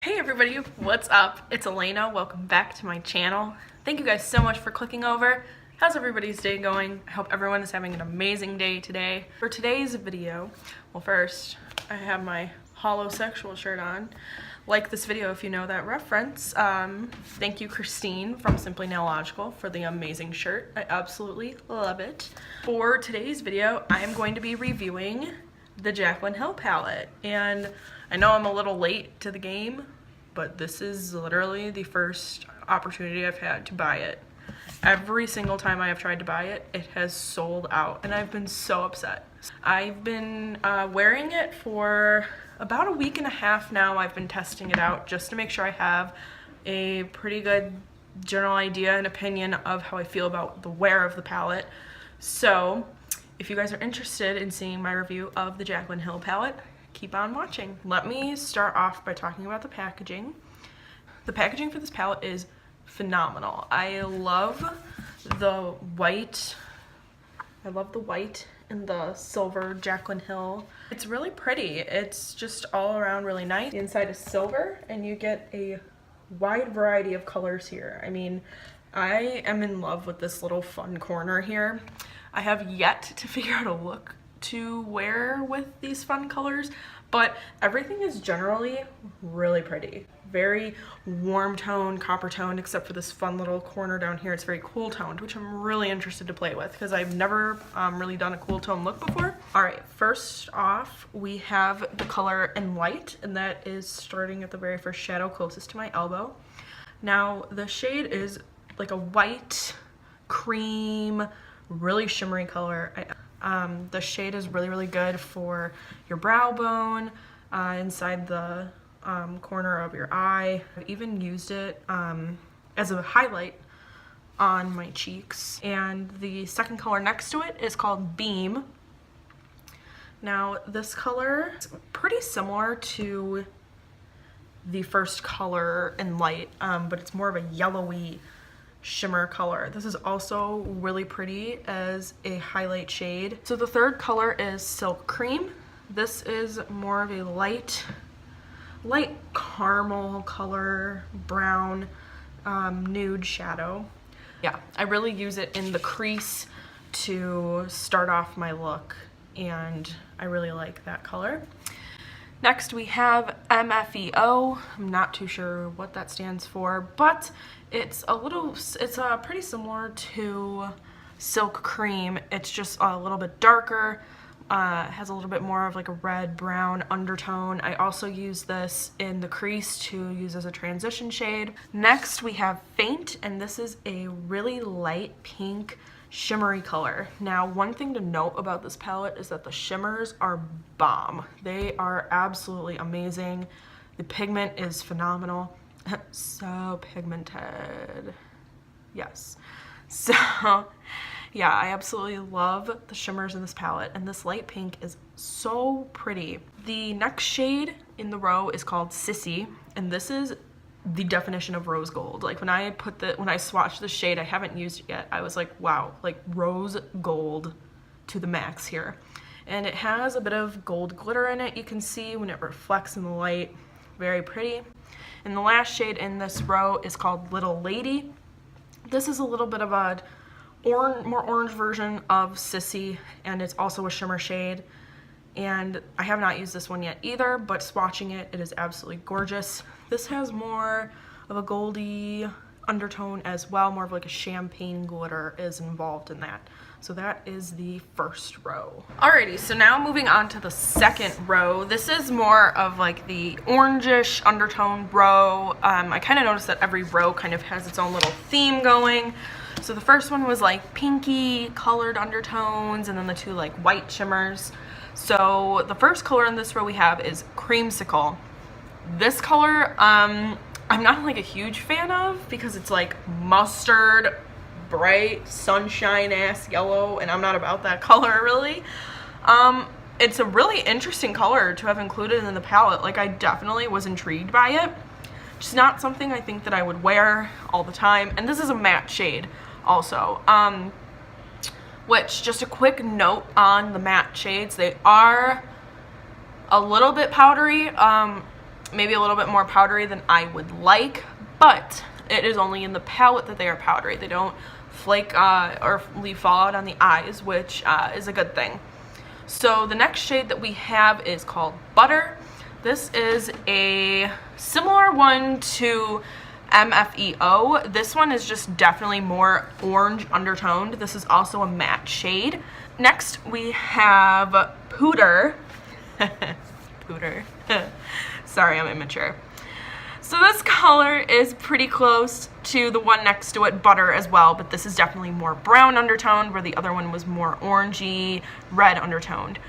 Hey everybody, what's up? It's Elena. Welcome back to my channel. Thank you guys so much for clicking over. How's everybody's day going? I hope everyone is having an amazing day today. For today's video, well first, I have my holosexual shirt on. Like this video if you know that reference. Thank you Christine from Simply Nailogical for the amazing shirt. I absolutely love it. For today's video, I am going to be reviewing the Jaclyn Hill palette, and I know I'm a little late to the game, but this is literally the first opportunity I've had to buy it. Every single time I have tried to buy it, it has sold out, and I've been so upset. I've been wearing it for about a week and a half now. I've been testing it out just to make sure I have a pretty good general idea and opinion of how I feel about the wear of the palette. So if you guys are interested in seeing my review of the Jaclyn Hill palette, keep on watching. Let me start off by talking about the packaging. The packaging for this palette is phenomenal. I love the white. I love the white and the silver Jaclyn Hill. It's really pretty. It's just all around really nice. The inside is silver and you get a wide variety of colors here. I mean, I am in love with this little fun corner here. I have yet to figure out a look to wear with these fun colors, but everything is generally really pretty. Very warm tone, copper tone, except for this fun little corner down here. It's very cool toned, which I'm really interested to play with because I've never really done a cool tone look before. All right, first off, we have the color in white, and that is starting at the very first shadow closest to my elbow. Now, the shade is like a white, cream, really shimmery color. The shade is really good for your brow bone, inside the corner of your eye. I've even used it as a highlight on my cheeks. And the second color next to it is called Beam. Now this color is pretty similar to the first color in light, but it's more of a yellowy shimmer color. This is also really pretty as a highlight shade. So the third color is Silk Cream. This is more of a light caramel color, brown, nude shadow. Yeah, I really use it in the crease to start off my look, and I really like that color. Next we have MFEO. I'm not too sure what that stands for, but it's pretty similar to Silk Cream. It's just a little bit darker, has a little bit more of like a red-brown undertone. I also use this in the crease to use as a transition shade. Next we have Faint, and this is a really light pink shimmery color. Now, one thing to note about this palette is that the shimmers are bomb. They are absolutely amazing. The pigment is phenomenal. So pigmented. Yes. So yeah, I absolutely love the shimmers in this palette, and this light pink is so pretty. The next shade in the row is called Sissy, and this is the definition of rose gold. Like when I swatched the shade, I haven't used it yet, I was like, wow, like rose gold to the max here. And it has a bit of gold glitter in it, you can see when it reflects in the light. Very pretty. And the last shade in this row is called Little Lady. This is a little bit of a more orange version of Sissy, and it's also a shimmer shade. And I have not used this one yet either, but swatching it, it is absolutely gorgeous. This has more of a goldy undertone as well, more of like a champagne glitter is involved in that. So that is the first row. Alrighty, so now moving on to the second row. This is more of like the orangish undertone row. I kind of noticed that every row kind of has its own little theme going. So the first one was like pinky colored undertones, and then the two like white shimmers. So the first color in this row we have is Creamsicle. This color, I'm not like a huge fan of because it's like mustard, bright, sunshine-ass yellow, and I'm not about that color really. It's a really interesting color to have included in the palette. Like I definitely was intrigued by it. Just not something I think that I would wear all the time. And this is a matte shade also. Which, just a quick note on the matte shades, they are a little bit powdery. maybe a little bit more powdery than I would like, but it is only in the palette that they are powdery. They don't flake or leave fallout on the eyes, which is a good thing. So the next shade that we have is called Butter. This is a similar one to MFEO. This one is just definitely more orange undertoned. This is also a matte shade. Next we have Pooter. Pooter. Sorry, I'm immature. So this color is pretty close to the one next to it, Butter, as well, but this is definitely more brown undertoned, where the other one was more orangey, red undertoned.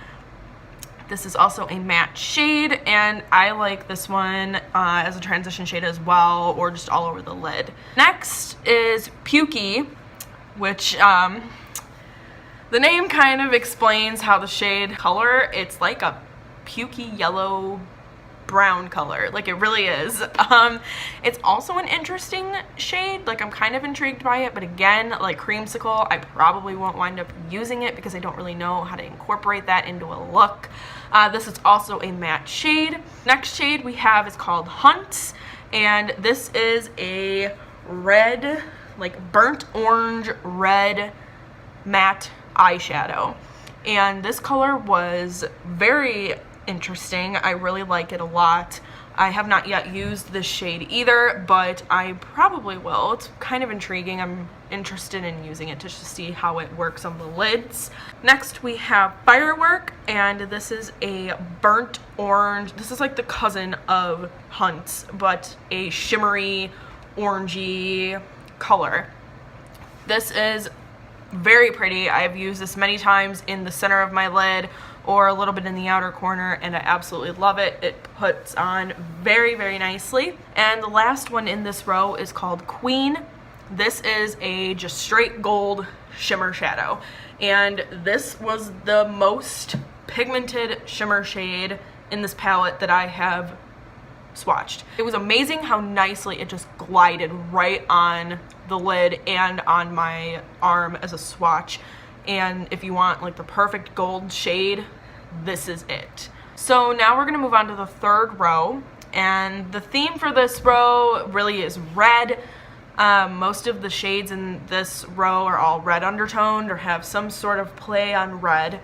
This is also a matte shade, and I like this one as a transition shade as well, or just all over the lid. Next is Pukey, which the name kind of explains how the shade color. It's like a pukey yellow brown color, like it really is. It's also an interesting shade, like I'm kind of intrigued by it, but again, like Creamsicle, I probably won't wind up using it because I don't really know how to incorporate that into a look. This is also a matte shade. Next shade we have is called Hunt, and this is a red, like burnt orange red matte eyeshadow, and this color was very interesting. I really like it a lot. I have not yet used this shade either, but I probably will. It's kind of intriguing. I'm interested in using it just to see how it works on the lids. Next we have Firework, and this is a burnt orange. This is like the cousin of Hunt, but a shimmery orangey color. This is very pretty. I've used this many times in the center of my lid or a little bit in the outer corner, and I absolutely love it. It puts on very, very nicely. And the last one in this row is called Queen. This is a just straight gold shimmer shadow, and this was the most pigmented shimmer shade in this palette that I have swatched. It was amazing how nicely it just glided right on the lid and on my arm as a swatch. And if you want like the perfect gold shade, this is it. So now we're gonna move on to the third row, and the theme for this row really is red. Most of the shades in this row are all red undertoned or have some sort of play on red,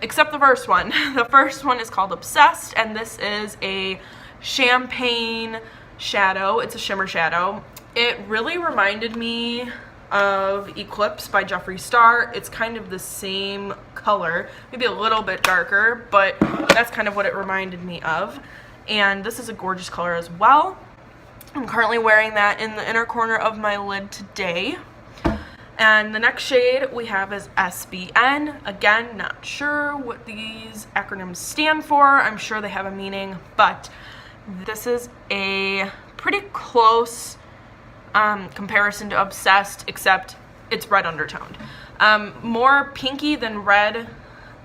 except the first one. The first one is called Obsessed, and this is a champagne shadow. It's a shimmer shadow. It really reminded me of Eclipse by Jeffree Star. It's kind of the same color, maybe a little bit darker, but that's kind of what it reminded me of. And this is a gorgeous color as well. I'm currently wearing that in the inner corner of my lid today. And the next shade we have is SBN. Again, not sure what these acronyms stand for. I'm sure they have a meaning, but this is a pretty close comparison to Obsessed, except it's red undertoned. More pinky than red,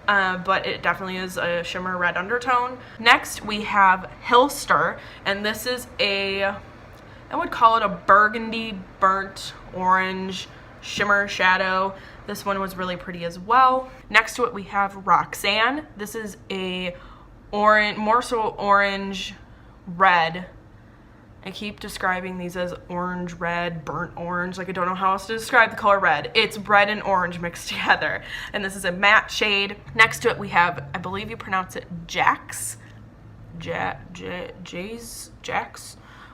but it definitely is a shimmer red undertone. Next we have Hillster, and this is I would call it a burgundy burnt orange shimmer shadow. This one was really pretty as well. Next to it we have Roxanne. This is a orange, more so orange red. I keep describing these as orange, red, burnt orange. Like I don't know how else to describe the color red. It's red and orange mixed together. And this is a matte shade. Next to it we have, I believe you pronounce it Jax. Jax?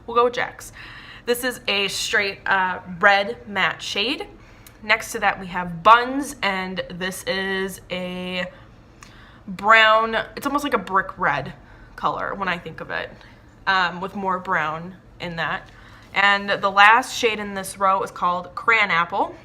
We'll go with Jax. This is a straight red matte shade. Next to that we have Buns, and this is a brown, it's almost like a brick red color when I think of it. With more brown in that. And the last shade in this row is called Cran Apple.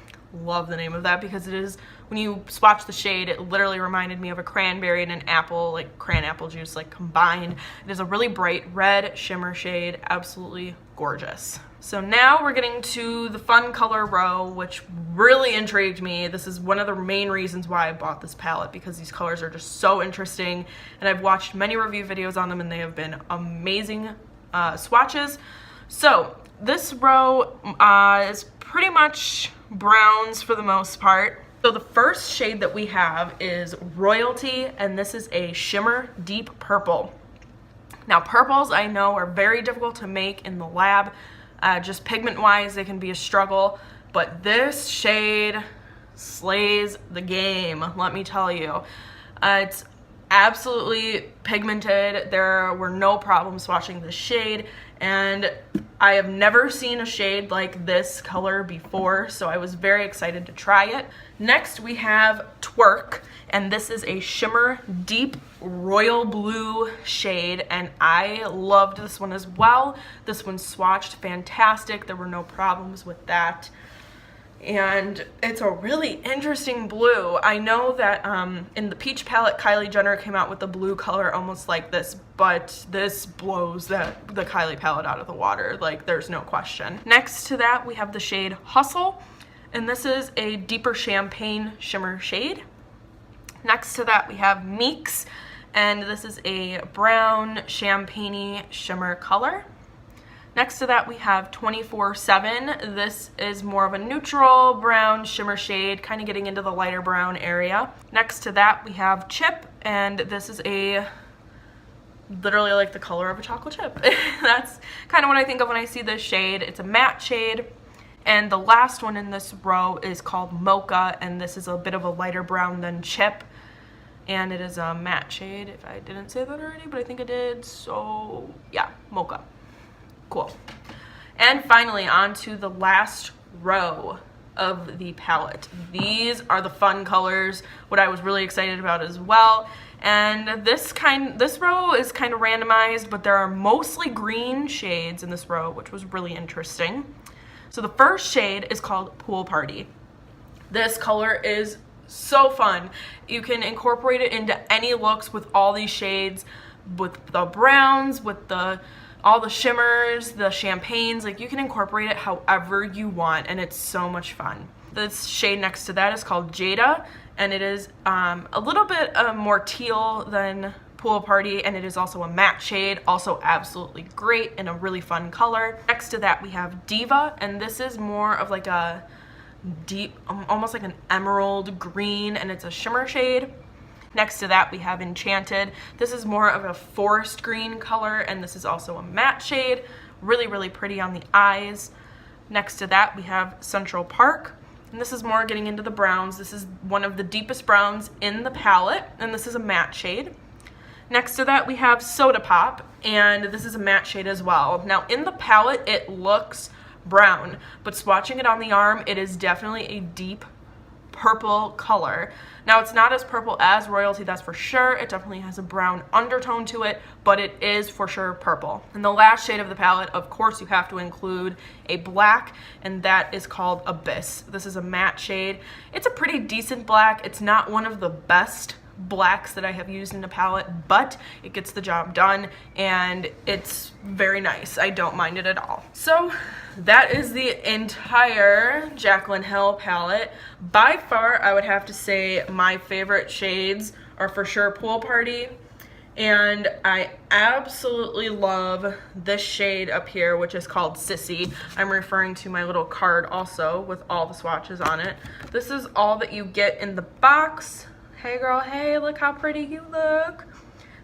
Love the name of that because it is, when you swatch the shade, it literally reminded me of a cranberry and an apple, like cran apple juice, like combined. It is a really bright red shimmer shade, absolutely gorgeous. So now we're getting to the fun color row, which really intrigued me. This is one of the main reasons why I bought this palette, because these colors are just so interesting, and I've watched many review videos on them and they have been amazing swatches. So this row is pretty much browns for the most part. So the first shade that we have is Royalty, and this is a shimmer deep purple. Now purples I know are very difficult to make in the lab. Just pigment wise they can be a struggle, but this shade slays the game, let me tell you. It's absolutely pigmented. There were no problems swatching this shade, and I have never seen a shade like this color before, so I was very excited to try it. Next we have Twerk, and this is a shimmer deep royal blue shade, and I loved this one as well. This one swatched fantastic. There were no problems with that. And it's a really interesting blue. I know that in the peach palette, Kylie Jenner came out with a blue color almost like this, but this blows the Kylie palette out of the water. Like, there's no question. Next to that, we have the shade Hustle, and this is a deeper champagne shimmer shade. Next to that, we have Meeks, and this is a brown champagne shimmer color. Next to that we have 24/7. This is more of a neutral brown shimmer shade, kind of getting into the lighter brown area. Next to that we have Chip, and this is a literally like the color of a chocolate chip. That's kind of what I think of when I see this shade. It's a matte shade. And the last one in this row is called Mocha, and this is a bit of a lighter brown than Chip. And it is a matte shade, if I didn't say that already, but I think I did. So yeah, Mocha. Cool. And finally, on to the last row of the palette. These are the fun colors, what I was really excited about as well. And this row is kind of randomized, but there are mostly green shades in this row, which was really interesting. So the first shade is called Pool Party. This color is so fun. You can incorporate it into any looks with all these shades, with the browns, with all the shimmers, the champagnes. Like, you can incorporate it however you want, and it's so much fun. This shade next to that is called Jada, and it is a little bit more teal than Pool Party, and it is also a matte shade, also absolutely great and a really fun color. Next to that we have Diva, and this is more of like a deep, almost like an emerald green, and it's a shimmer shade. Next to that we have Enchanted. This is more of a forest green color, and this is also a matte shade. Really, really pretty on the eyes. Next to that we have Central Park, and this is more getting into the browns. This is one of the deepest browns in the palette, and this is a matte shade. Next to that we have Soda Pop, and this is a matte shade as well. Now in the palette it looks brown, but swatching it on the arm, it is definitely a deep purple color. Now it's not as purple as Royalty, that's for sure. It definitely has a brown undertone to it, but it is for sure purple. And the last shade of the palette, of course, you have to include a black, and that is called Abyss. This is a matte shade. It's a pretty decent black. It's not one of the best blacks that I have used in a palette, but it gets the job done, and it's very nice. I don't mind it at all. So that is the entire Jaclyn Hill palette. By far, I would have to say my favorite shades are for sure Pool Party, and I absolutely love this shade up here, which is called Sissy. I'm referring to my little card also with all the swatches on it. This is all that you get in the box. Hey girl, hey, look how pretty you look.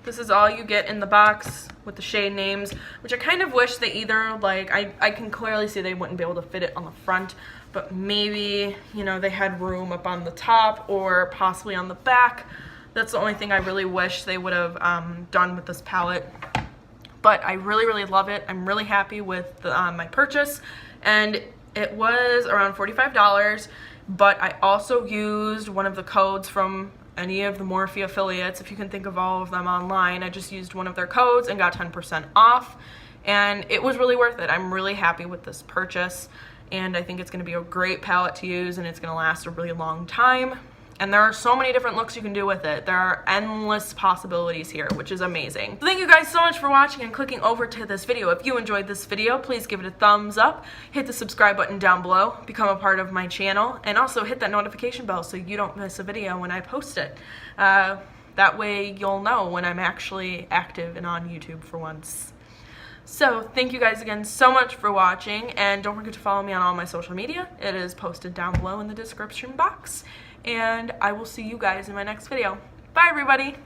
This is all you get in the box with the shade names, which I kind of wish they either, like, I can clearly see they wouldn't be able to fit it on the front, but maybe, you know, they had room up on the top or possibly on the back. That's the only thing I really wish they would have done with this palette. But I really, really love it. I'm really happy with my purchase, and it was around $45, but I also used one of the codes from any of the Morphe affiliates. If you can think of all of them online, I just used one of their codes and got 10% off, and it was really worth it. I'm really happy with this purchase, and I think it's going to be a great palette to use, and it's going to last a really long time. And there are so many different looks you can do with it. There are endless possibilities here, which is amazing. So thank you guys so much for watching and clicking over to this video. If you enjoyed this video, please give it a thumbs up, hit the subscribe button down below, become a part of my channel, and also hit that notification bell so you don't miss a video when I post it. That way you'll know when I'm actually active and on YouTube for once. So thank you guys again so much for watching, and don't forget to follow me on all my social media. It is posted down below in the description box. And I will see you guys in my next video. Bye, everybody.